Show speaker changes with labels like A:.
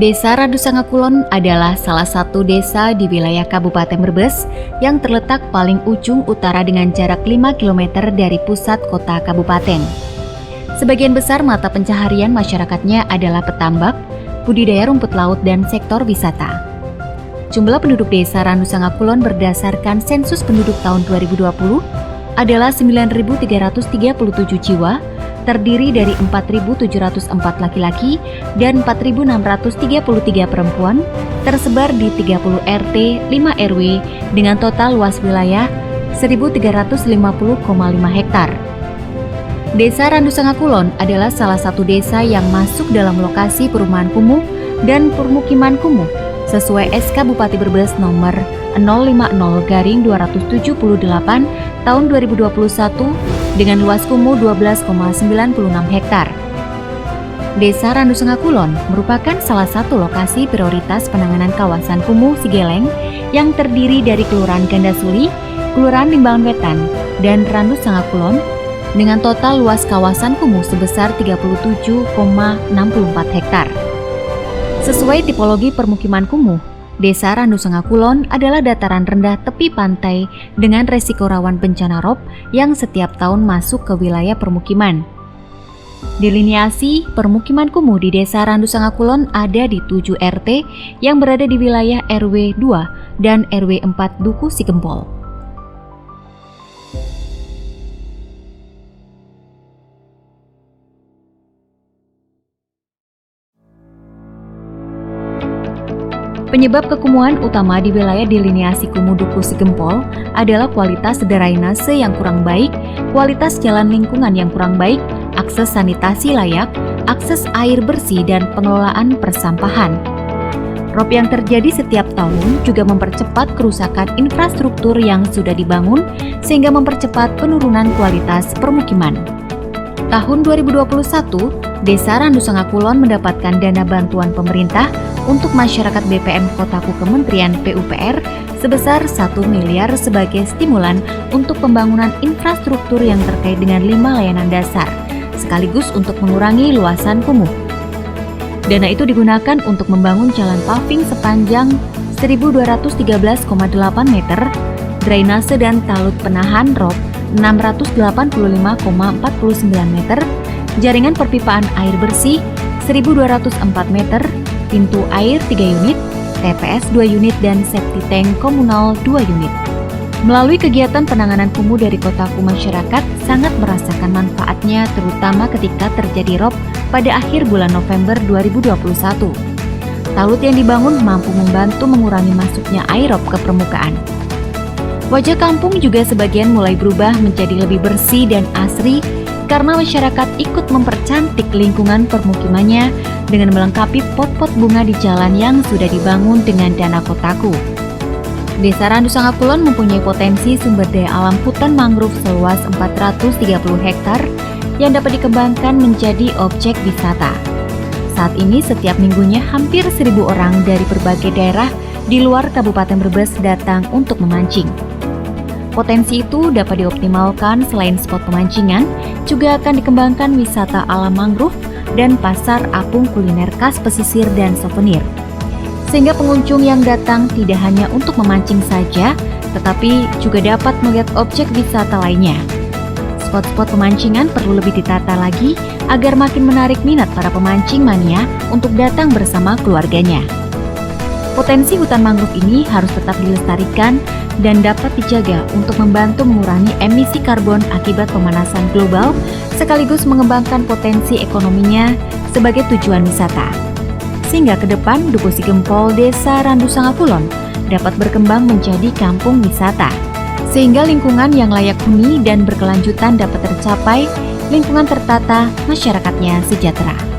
A: Desa Randusanga Kulon adalah salah satu desa di wilayah Kabupaten Brebes yang terletak paling ujung utara dengan jarak 5 km dari pusat kota kabupaten. Sebagian besar mata pencaharian masyarakatnya adalah petambak, budidaya rumput laut, dan sektor wisata. Jumlah penduduk desa Randusanga Kulon berdasarkan sensus penduduk tahun 2020 adalah 9.337 jiwa, terdiri dari 4.704 laki-laki dan 4.633 perempuan, tersebar di 30 RT, 5 RW dengan total luas wilayah 1.350,5 hektar. Desa Randusanga Kulon adalah salah satu desa yang masuk dalam lokasi perumahan kumuh dan permukiman kumuh sesuai SK Bupati Brebes nomor 050/278 tahun 2021 dengan luas kumuh 12,96 hektar. Desa Randusanga Kulon merupakan salah satu lokasi prioritas penanganan kawasan kumuh Sigeleng yang terdiri dari Kelurahan Gandasuli, Kelurahan Limbangan Wetan, dan Randusanga Kulon dengan total luas kawasan kumuh sebesar 37,64 hektar. Sesuai tipologi permukiman kumuh, Desa Randusanga Kulon adalah dataran rendah tepi pantai dengan resiko rawan bencana rob yang setiap tahun masuk ke wilayah permukiman. Deliniasi permukiman kumuh di Desa Randusanga Kulon ada di 7 RT yang berada di wilayah RW 2 dan RW 4 Duku Sigempol. Penyebab kekumuhan utama di wilayah deliniasi kumuh Duku Sigempol adalah kualitas drainase yang kurang baik, kualitas jalan lingkungan yang kurang baik, akses sanitasi layak, akses air bersih, dan pengelolaan persampahan. Rob yang terjadi setiap tahun juga mempercepat kerusakan infrastruktur yang sudah dibangun sehingga mempercepat penurunan kualitas permukiman. Tahun 2021, Desa Randusanga Kulon mendapatkan dana bantuan pemerintah untuk masyarakat BPM Kotaku Kementerian PUPR sebesar 1 miliar sebagai stimulan untuk pembangunan infrastruktur yang terkait dengan 5 layanan dasar, sekaligus untuk mengurangi luasan kumuh. Dana itu digunakan untuk membangun jalan paving sepanjang 1.213,8 meter, drainase dan talut penahan rob 685,49 meter, jaringan perpipaan air bersih 1.204 meter, pintu air 3 unit, TPS 2 unit, dan septic tank komunal 2 unit. Melalui kegiatan penanganan kumuh dari Kotaku, masyarakat sangat merasakan manfaatnya terutama ketika terjadi rob pada akhir bulan November 2021. Talut yang dibangun mampu membantu mengurangi masuknya air rob ke permukaan. Wajah kampung juga sebagian mulai berubah menjadi lebih bersih dan asri karena masyarakat ikut mempercantik lingkungan permukimannya dengan melengkapi pot-pot bunga di jalan yang sudah dibangun dengan dana Kotaku. Desa Randusanga Kulon mempunyai potensi sumber daya alam hutan mangrove seluas 430 hektar yang dapat dikembangkan menjadi objek wisata. Saat ini setiap minggunya hampir 1.000 orang dari berbagai daerah di luar Kabupaten Brebes datang untuk memancing. Potensi itu dapat dioptimalkan selain spot pemancingan, juga akan dikembangkan wisata alam mangrove dan pasar apung kuliner khas pesisir dan souvenir. Sehingga pengunjung yang datang tidak hanya untuk memancing saja, tetapi juga dapat melihat objek wisata lainnya. Spot-spot pemancingan perlu lebih ditata lagi agar makin menarik minat para pemancing mania untuk datang bersama keluarganya. Potensi hutan mangrove ini harus tetap dilestarikan dan dapat dijaga untuk membantu mengurangi emisi karbon akibat pemanasan global, sekaligus mengembangkan potensi ekonominya sebagai tujuan wisata. Sehingga ke depan Duku Sigempol Desa Randusanga Kulon dapat berkembang menjadi kampung wisata. Sehingga lingkungan yang layak huni dan berkelanjutan dapat tercapai, lingkungan tertata, masyarakatnya sejahtera.